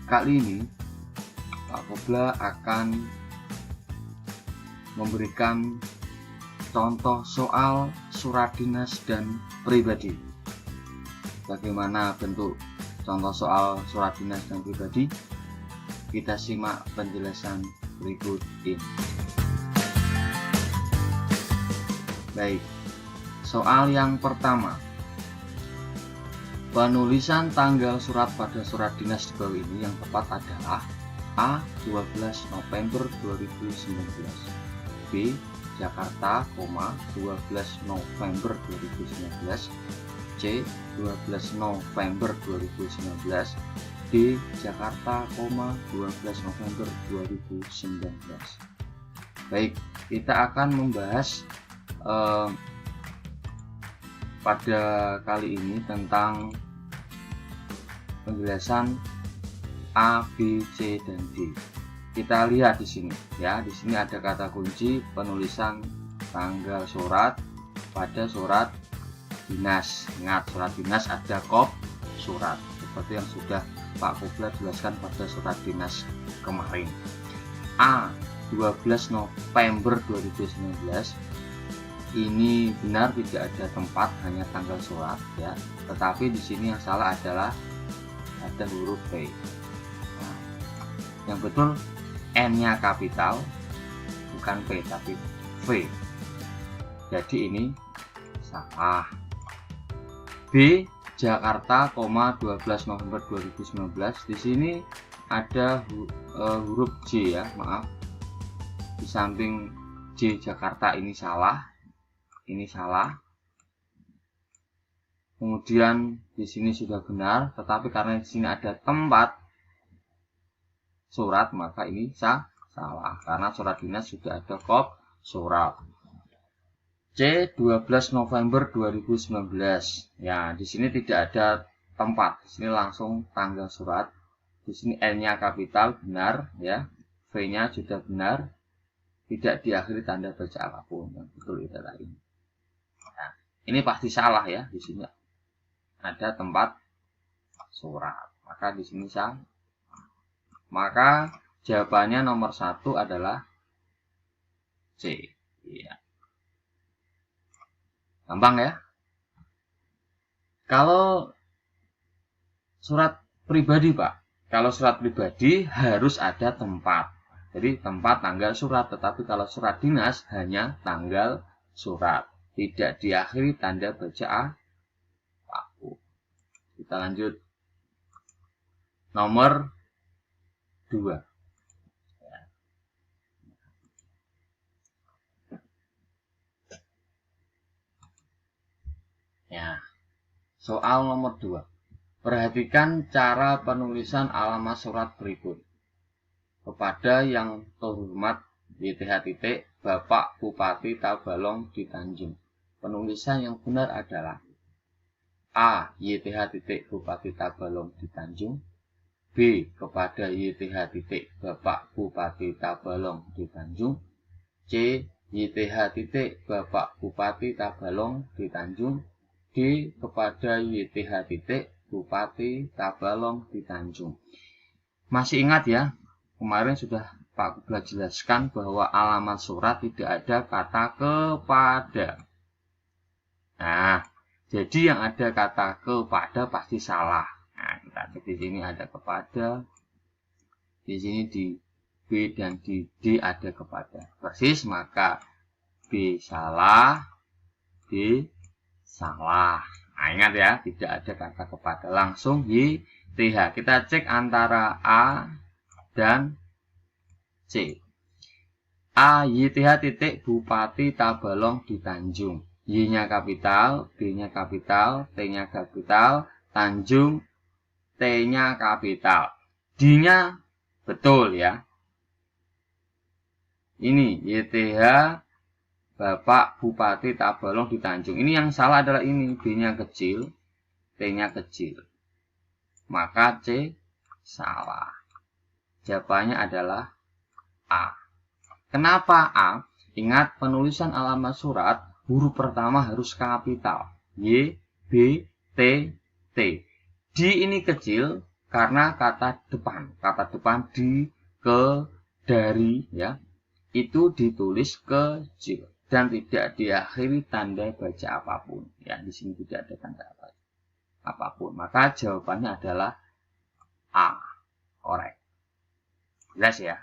kali ini Pak Kobla akan memberikan contoh soal surat dinas dan pribadi. Bagaimana bentuk contoh soal surat dinas dan pribadi? Kita simak penjelasan berikut ini. Baik, soal yang pertama. Penulisan tanggal surat pada surat dinas di bawah ini yang tepat adalah A. 12 November 2019, B. Jakarta, 12 November 2019, C. 12 November 2019, D. Jakarta, 12 November 2019. Baik, kita akan membahas pada kali ini tentang penjelasan A, B, C, dan D. Kita lihat di sini ya. Di sini ada kata kunci penulisan tanggal surat pada surat dinas. Ingat, surat dinas ada kop surat seperti yang sudah Pak Kobla jelaskan pada surat dinas kemarin. A. 12 November 2019. Ini benar, tidak ada tempat, hanya tanggal surat ya. Tetapi di sini yang salah adalah ada huruf V. Nah, yang betul N-nya kapital, bukan P tapi V. Jadi ini salah. B. Jakarta, 12 November 2019. Di sini ada huruf J ya, maaf. Di samping J Jakarta ini salah. Ini salah. Kemudian di sini sudah benar, tetapi karena di sini ada tempat surat, maka ini salah karena surat dinas sudah ada kop surat. C. 12 November 2019. Ya, di sini tidak ada tempat. Di sini langsung tanggal surat. Di sini N-nya kapital, benar ya. V-nya sudah benar. Tidak diakhiri tanda baca apapun. Yang betul itu tadi. Nah, ini pasti salah ya. Di sini ada tempat surat, maka di sini salah. Maka jawabannya nomor 1 adalah C. Iya. Gampang ya. Kalau surat pribadi Pak, kalau surat pribadi harus ada tempat. Jadi tempat tanggal surat, tetapi kalau surat dinas hanya tanggal surat, tidak diakhiri tanda baca aku. Kita lanjut. Nomor 2. Ya. Soal nomor 2. Perhatikan cara penulisan alamat surat berikut. Kepada yang terhormat YTH Bapak Bupati Tabalong di Tanjung. Penulisan yang benar adalah A. YTH Bupati Tabalong di Tanjung, B. Kepada YTH Bapak Bupati Tabalong di Tanjung, C. YTH Bapak Bupati Tabalong di Tanjung, D. Kepada YTH Bupati Tabalong di Tanjung. Masih ingat ya, kemarin sudah Pak Kobla jelaskan bahwa alamat surat tidak ada kata kepada. Nah, jadi yang ada kata kepada pasti salah. Nah, kita cek di sini ada kepada, di sini di B dan di D ada kepada. Persis, maka B salah, D salah. Nah, ingat ya, tidak ada kata kepada. Langsung YTH. Kita cek antara A dan C. A. YTH Bupati Tabalong di Tanjung. Y-nya kapital, B-nya kapital, T-nya kapital, Tanjung, T-nya kapital. D-nya betul ya. Ini YTH Bapak Bupati Tabalong di Tanjung. Ini yang salah adalah ini, B-nya kecil, T-nya kecil. Maka C salah. Jawabannya adalah A. Kenapa A? Ingat, penulisan alamat surat huruf pertama harus kapital. Y, B, T, T. D ini kecil karena kata depan di, ke, dari ya, itu ditulis kecil dan tidak diakhiri tanda baca apapun. Ya, di sini tidak ada tanda apapun. Maka jawabannya adalah A. Korek. Jelas ya.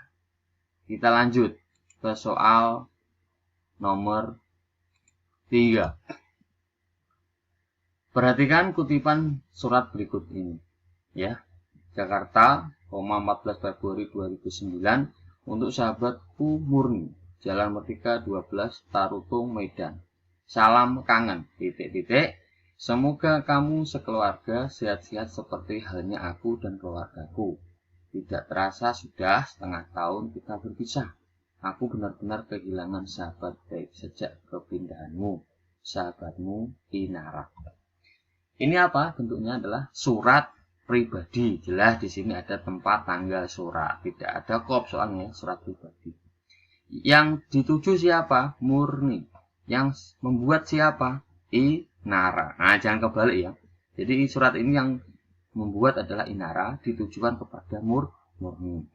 Kita lanjut ke soal nomor 3. Perhatikan kutipan surat berikut ini. Ya. Jakarta, 14 Februari 2009 untuk sahabatku Murni. Jalan Merdeka 12, Tarutung, Medan. Salam kangen. Semoga kamu sekeluarga sehat-sehat seperti halnya aku dan keluargaku. Tidak terasa sudah setengah tahun kita berpisah. Aku benar-benar kehilangan sahabat baik sejak kepindahanmu. Sahabatmu Inara. Ini apa? Bentuknya adalah surat pribadi. Jelas di sini ada tempat tanggal surat. Tidak ada kop soalnya surat pribadi. Yang dituju siapa? Murni. Yang membuat siapa? Inara. Nah, jangan kebalik ya. Jadi surat ini yang membuat adalah Inara, ditujukan kepada Murni.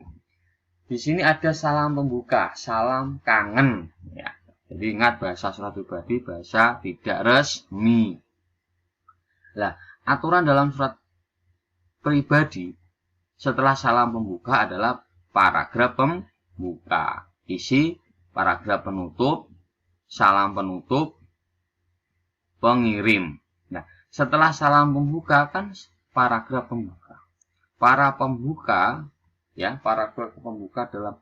Di sini ada salam pembuka, salam kangen. Ya. Jadi ingat bahasa surat pribadi, bahasa tidak resmi. Nah, aturan dalam surat pribadi setelah salam pembuka adalah paragraf pembuka. Isi paragraf penutup, salam penutup, pengirim. Nah, setelah salam pembuka kan paragraf pembuka. Paragraf pembuka dalam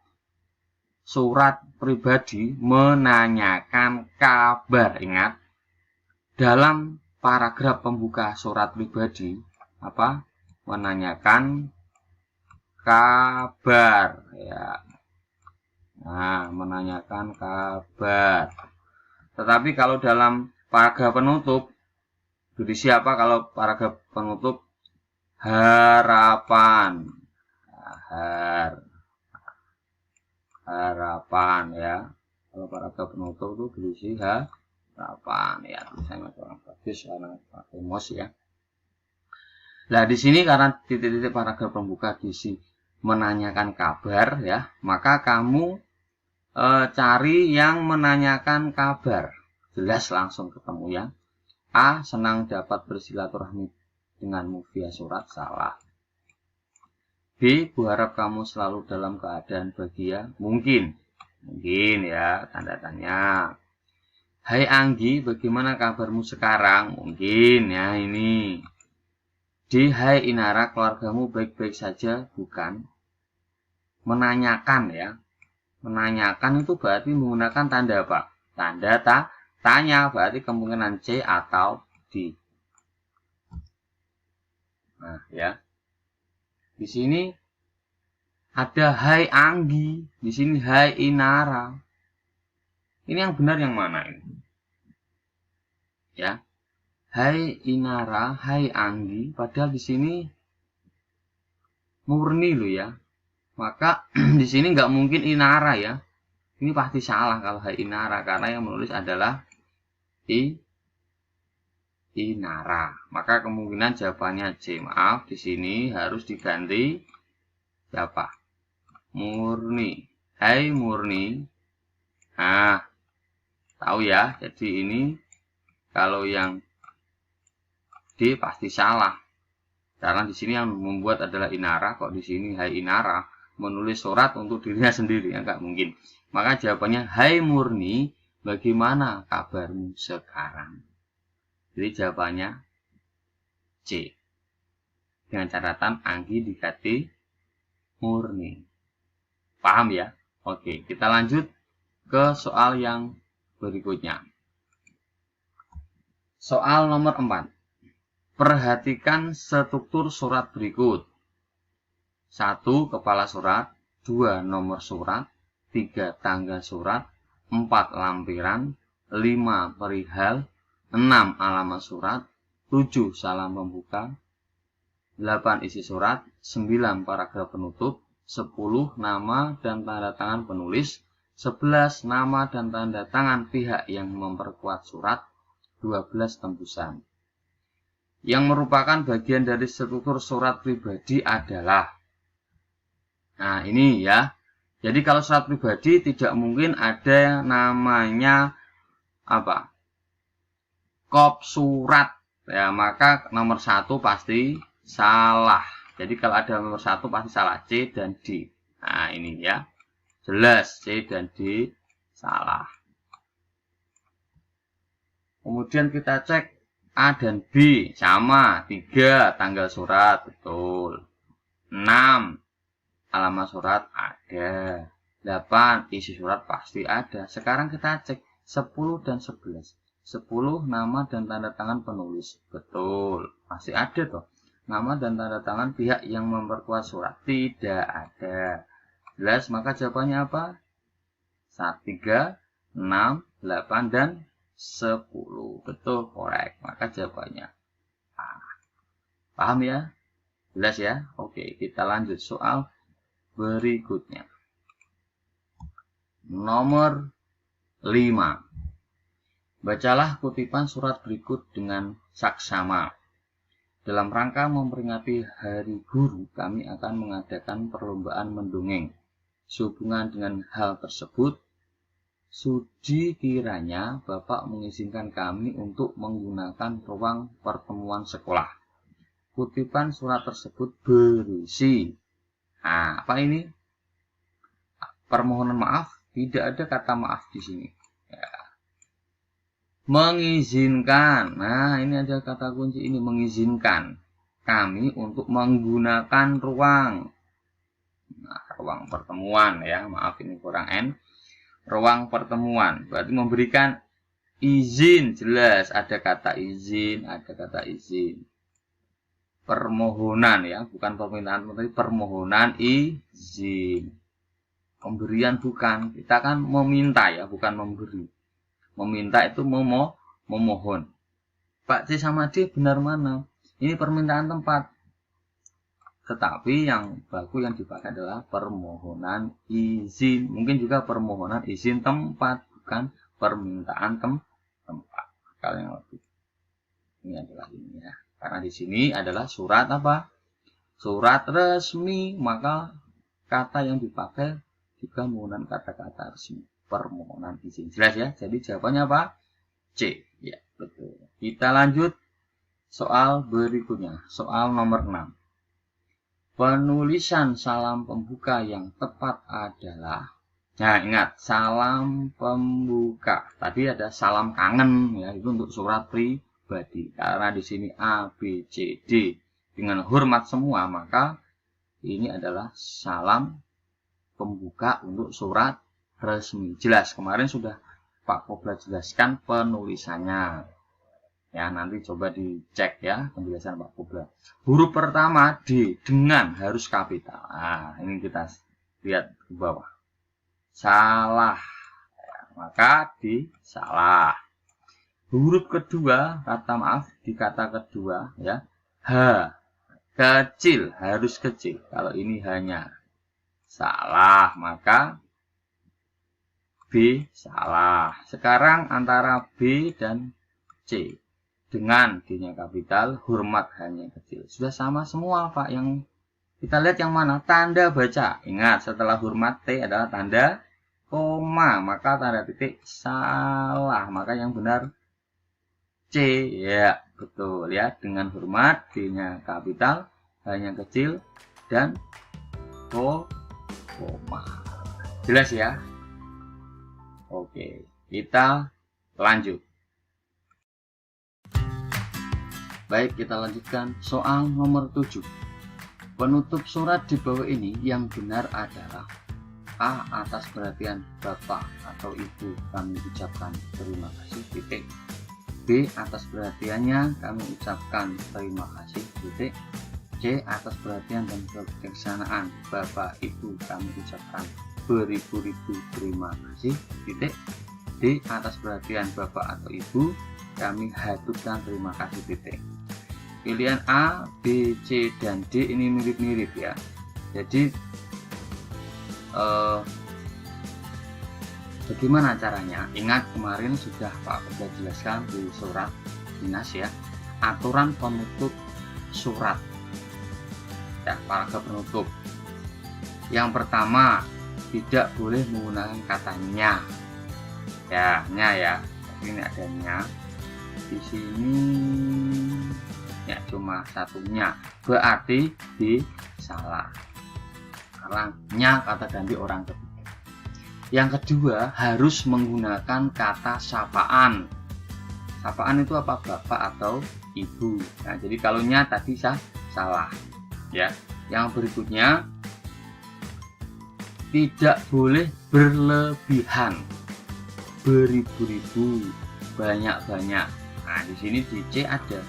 surat pribadi menanyakan kabar. Ingat, dalam paragraf pembuka surat pribadi apa? Menanyakan kabar ya. Nah, menanyakan kabar. Tetapi kalau dalam paragraf penutup berisi apa? Kalau paragraf penutup harapan. Harapan ya. Kalau paragraf penutup itu berisi harapan ya. Tulisannya kurang bagus karena pakai mouse ya. Nah, di sini karena titik-titik paragraf pembuka diisi menanyakan kabar ya, maka kamu cari yang menanyakan kabar. Jelas langsung ketemu ya. A. Senang dapat bersilaturahmi denganmu via surat. Salah. B. Kuharap kamu selalu dalam keadaan bahagia. Mungkin ya, tanda tanya. Hai Anggi, bagaimana kabarmu sekarang? Mungkin ya, ini. D. Hai Inara, keluargamu baik-baik saja? Bukan. Menanyakan ya. Menanyakan itu berarti menggunakan tanda apa? Tanda tanya, berarti kemungkinan C atau D. Nah, ya. Di sini ada Hai Anggi, di sini Hai Inara. Ini yang benar yang mana ini? Ya. Hai Inara, Hai Anggi, padahal di sini Murni loh ya. Maka di sini nggak mungkin Inara ya. Ini pasti salah kalau Hai Inara karena yang menulis adalah Inara. Maka kemungkinan jawabannya C. Maaf, di sini harus diganti siapa? Murni. Hai Murni. Nah, tahu ya. Jadi ini kalau yang D pasti salah. Karena di sini yang membuat adalah Inara. Kok di sini Hai Inara menulis surat untuk dirinya sendiri, ya nggak mungkin. Maka jawabannya Hai Murni, bagaimana kabarmu sekarang? Jadi jawabannya C. Dengan catatan Anggi diganti Murni. Paham ya? Oke, kita lanjut ke soal yang berikutnya. Soal nomor 4. Perhatikan struktur surat berikut. 1. Kepala surat, 2. Nomor surat, 3. Tanggal surat, 4. Lampiran, 5. Perihal, 6. Alamat surat, 7. Salam pembuka, 8. Isi surat, 9. Paragraf penutup, 10. Nama dan tanda tangan penulis, 11. Nama dan tanda tangan pihak yang memperkuat surat, 12. Tembusan. yang merupakan bagian dari struktur surat pribadi adalah. Nah, ini ya. Jadi kalau surat pribadi tidak mungkin ada namanya apa? Kop surat. Ya, maka nomor 1 pasti salah. Jadi kalau ada nomor 1 pasti salah, C dan D. Nah, ini ya. Jelas C dan D salah. Kemudian kita cek A dan B sama, 3 tanggal surat, betul. 6 alamat surat ada. 8 isi surat pasti ada. Sekarang kita cek 10 dan 11. 10 nama dan tanda tangan penulis, betul. Masih ada toh. Nama dan tanda tangan pihak yang memperkuat surat tidak ada. Jelas, maka jawabannya apa? 1, 3, 6, 8 dan 10. Betul, korek. Maka jawabannya A. Paham ya? Jelas ya? Oke, kita lanjut soal berikutnya. Nomor 5. Bacalah kutipan surat berikut dengan saksama. Dalam rangka memperingati Hari Guru, kami akan mengadakan perlombaan mendongeng. Sehubungan dengan hal tersebut, Sudi kiranya Bapak mengizinkan kami untuk menggunakan ruang pertemuan sekolah. Kutipan surat tersebut berisi. Nah, apa ini? Permohonan maaf, tidak ada kata maaf di sini. Ya. Mengizinkan. Nah, ini ada kata kunci ini, mengizinkan kami untuk menggunakan ruang. Nah, ruang pertemuan ya. Maaf ini kurang N. Ruang pertemuan. Berarti memberikan izin, jelas ada kata izin, ada kata izin. Permohonan ya, bukan permintaan, tapi permohonan izin. Pemberian bukan, kita kan meminta ya, bukan memberi. Meminta itu memohon. Pak C sama D benar mana? Ini permintaan tempat. Tetapi yang baku yang dipakai adalah permohonan izin. Mungkin juga permohonan izin tempat, bukan permintaan tempat. Kalau yang lebih ini adalah ini ya. Karena di sini adalah surat apa? Surat resmi, maka kata yang dipakai juga menggunakan kata-kata resmi. Permohonan izin. Jelas ya? Jadi jawabannya apa? C. Ya, betul. Kita lanjut soal berikutnya. Soal nomor 6. Penulisan salam pembuka yang tepat adalah. Nah, ingat, salam pembuka. Tadi ada salam kangen ya, itu untuk surat pribadi. Karena di sini A, B, C, D dengan hormat semua, maka ini adalah salam pembuka untuk surat resmi. Jelas, kemarin sudah Pak Kobra jelaskan penulisannya. Ya, nanti coba dicek ya penjelasan Pak Kobra. Huruf pertama D dengan harus kapital. Nah, ini kita lihat ke bawah. Salah. Ya, maka D salah. Huruf kedua, kata maaf di kata kedua ya. H kecil, harus kecil. Kalau ini hanya salah, maka B salah. Sekarang antara B dan C. Dengan D-nya kapital, hormat hanya kecil. Sudah sama semua Pak. Yang kita lihat yang mana? Tanda baca. Ingat, setelah hormat T adalah tanda koma. Maka tanda titik salah. Maka yang benar C. Ya, betul ya. Dengan hormat, D-nya kapital, hanya kecil, dan koma. Jelas ya? Oke, kita lanjut. Baik, kita lanjutkan soal nomor 7. Penutup surat di bawah ini yang benar adalah A. Atas perhatian Bapak atau Ibu kami ucapkan terima kasih, titik. B. Atas perhatiannya kami ucapkan terima kasih, titik. C. Atas perhatian dan kebijaksanaan Bapak Ibu kami ucapkan beribu-ribu terima kasih, titik. D. Atas perhatian Bapak atau Ibu kami haturkan terima kasih, titik. Pilihan A, B, C, dan D ini mirip-mirip ya. Jadi bagaimana caranya? Ingat kemarin sudah Pak sudah jelaskan di surat dinas ya. aturan penutup surat. Ya, paragraf penutup. Yang pertama, tidak boleh menggunakan kata nya. Ya, nya ya. Ini ada nya. Di sini ya cuma satunya, berarti salah. Karena nya kata ganti orang ketiga. Yang kedua, harus menggunakan kata sapaan. Sapaan itu apa? Bapak atau ibu. Nah, jadi kalau nya tadi salah. Ya. Yang berikutnya, tidak boleh berlebihan, beribu-ribu, banyak-banyak. Nah, di sini di C ada.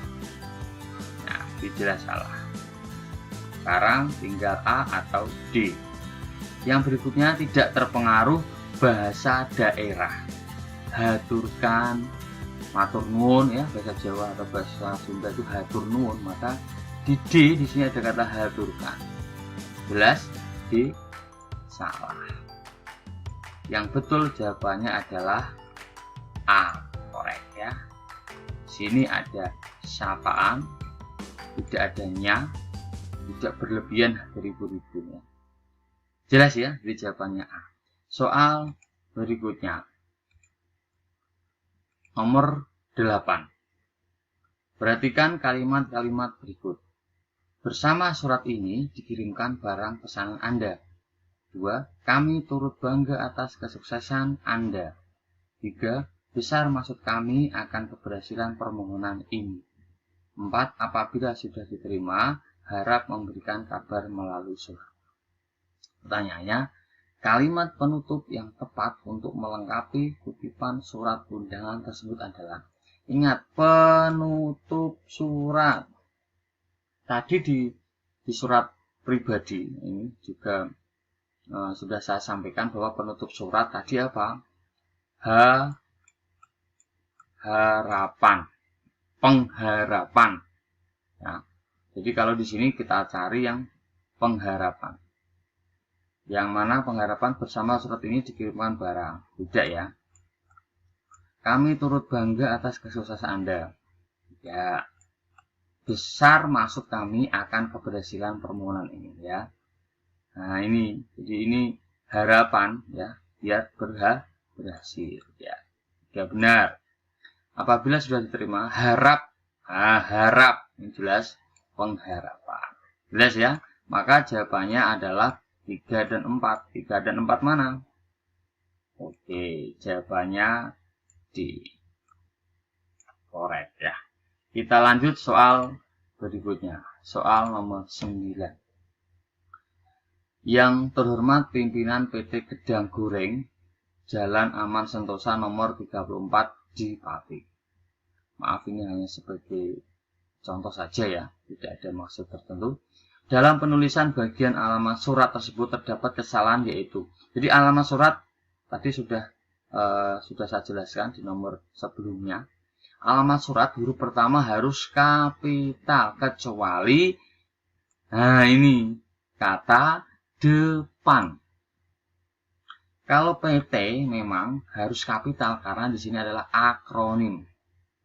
Nah, ini jelas salah. Sekarang tinggal A atau D. Yang berikutnya, tidak terpengaruh bahasa daerah. Haturkan, matur nuwun ya, bahasa Jawa atau bahasa Sunda itu hatur nuwun, maka di D di sini ada kata haturkan. Jelas D salah. Yang betul jawabannya adalah A, korek ya. Sini ada sapaan, tidak adanya, tidak berlebihan beribu-ribunya. Jelas ya, jadi jawabannya A. Soal berikutnya. Nomor 8. Perhatikan kalimat-kalimat berikut. Bersama surat ini dikirimkan barang pesanan Anda. 2. Kami turut bangga atas kesuksesan Anda. 3. Besar maksud kami akan keberhasilan permohonan ini. 4. Apabila sudah diterima, harap memberikan kabar melalui surat. Pertanyaannya, kalimat penutup yang tepat untuk melengkapi kutipan surat undangan tersebut adalah, ingat, penutup surat. Tadi di surat pribadi ini juga sudah saya sampaikan bahwa penutup surat tadi apa? Harapan, pengharapan. Ya. Jadi kalau di sini kita cari yang pengharapan. Yang mana pengharapan bersama surat ini dikirimkan barang. Tidak ya. Kami turut bangga atas kesuksesan Anda. Ya. Besar maksud kami akan keberhasilan permohonan ini ya. Nah ini, jadi ini harapan ya, biar berhasil ya. Ya benar. Apabila sudah diterima, harap, harap, ini jelas pengharapan. Jelas ya. Maka jawabannya adalah 3 dan 4. 3 dan 4 mana? Oke, jawabannya D. Korek ya. Kita lanjut soal berikutnya. Soal nomor 9. Yang terhormat pimpinan PT Gedang Goreng, Jalan Aman Sentosa nomor 34 di Pati. Maaf, ini hanya sebagai contoh saja ya, tidak ada maksud tertentu. Dalam penulisan bagian alamat surat tersebut terdapat kesalahan, yaitu, jadi alamat surat tadi sudah saya jelaskan di nomor sebelumnya. Alamat surat huruf pertama harus kapital, kecuali nah ini kata depan. Kalau PT memang harus kapital karena di sini adalah akronim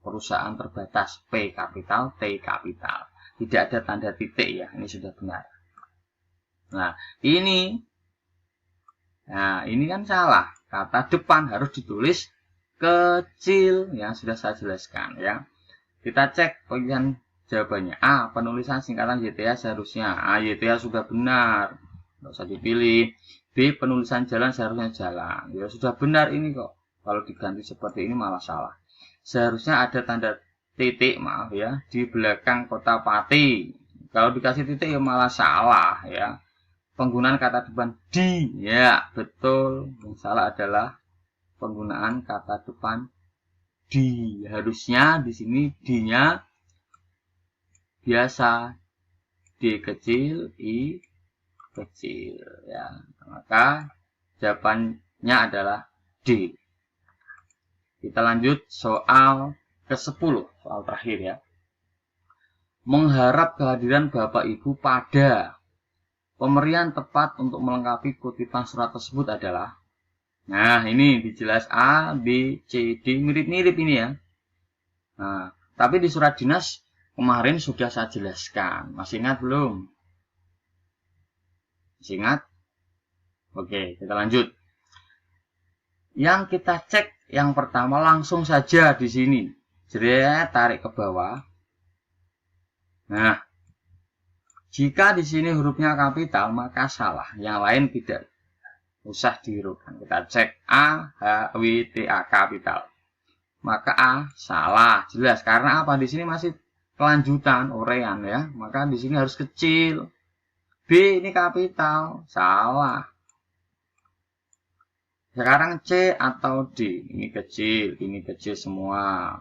perusahaan terbatas, P kapital, T kapital. Tidak ada tanda titik ya, ini sudah benar. Nah, ini kan salah. Kata depan harus ditulis kecil, yang sudah saya jelaskan ya. Kita cek bagian jawabannya. A, penulisan singkatan YTA seharusnya. A, YTA sudah benar, nggak usah dipilih. B, penulisan jalan seharusnya jalan. Ya sudah benar ini kok. Kalau diganti seperti ini malah salah. Seharusnya ada tanda titik, maaf ya, di belakang kota Pati. Kalau dikasih titik ya malah salah ya. Penggunaan kata depan di, ya betul. Yang salah adalah penggunaan kata depan di. Harusnya di sini di-nya biasa, D kecil, I kecil ya. Maka jawabannya adalah D. Kita lanjut soal ke-10, soal terakhir ya. Mengharap kehadiran Bapak Ibu pada pemberian tepat untuk melengkapi kutipan surat tersebut adalah, nah ini dijelas A, B, C, D, mirip-mirip ini ya. Nah, tapi di surat dinas kemarin sudah saya jelaskan. Masih ingat belum? Masih ingat? Oke, kita lanjut. Yang kita cek yang pertama langsung saja di sini. Jadi tarik ke bawah. Nah, jika di sini hurufnya kapital maka salah, yang lain tidak usah dihiraukan. Kita cek A, H, W, T, A kapital. Maka A salah, jelas karena apa? Di sini masih kelanjutan orean ya, maka di sini harus kecil. B ini kapital, salah. Sekarang C atau D, ini kecil semua.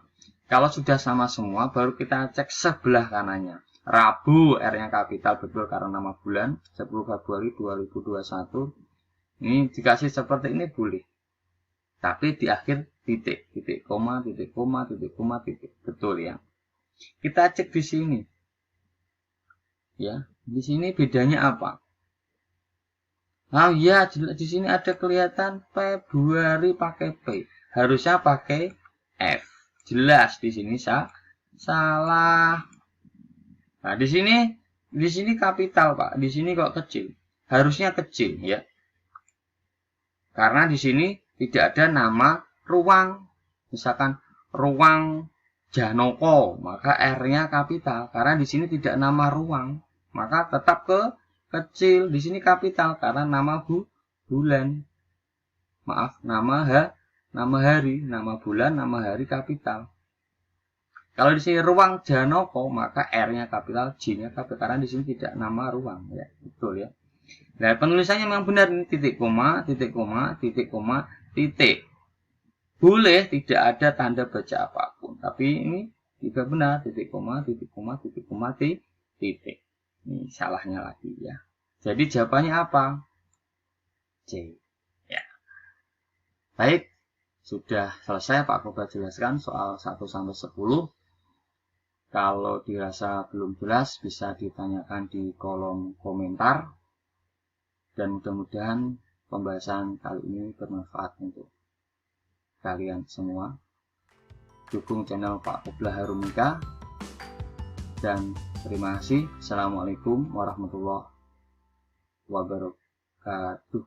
Kalau sudah sama semua, baru kita cek sebelah kanannya. Rabu, R-nya kapital, betul karena nama bulan, 10 Februari 2021. Ini dikasih seperti ini boleh. Tapi di akhir titik, titik koma, titik koma, titik koma, titik. Betul ya. Kita cek di sini. Ya, di sini bedanya apa? Oh ya, di sini ada kelihatan Februari pakai P. Harusnya pakai F. Jelas di sini salah. Nah, di sini kapital, Pak. Di sini kok kecil. Harusnya kecil, ya. Karena di sini tidak ada nama ruang. Misalkan ruang Janoko, maka R-nya kapital. Karena di sini tidak nama ruang, maka tetap kecil. Di sini kapital karena nama bulan. Maaf, nama hari, nama bulan, nama hari kapital. Kalau di sini ruang Janoko, maka R-nya kapital, J-nya kapital karena di sini tidak nama ruang, ya. Betul ya. Nah, penulisannya memang benar ini titik koma, titik koma, titik koma, titik. Boleh tidak ada tanda baca apapun, tapi ini tidak benar titik koma, titik koma, titik koma, titik. Ini salahnya lagi ya. Jadi jawabannya apa? C. Ya. Baik, sudah selesai Pak Koba jelaskan soal 1 sampai 10. Kalau dirasa belum jelas bisa ditanyakan di kolom komentar. Dan mudah-mudahan pembahasan kali ini bermanfaat untuk kalian semua. Dukung channel Pak Koblah Harumika. Dan terima kasih. Assalamualaikum warahmatullahi wabarakatuh.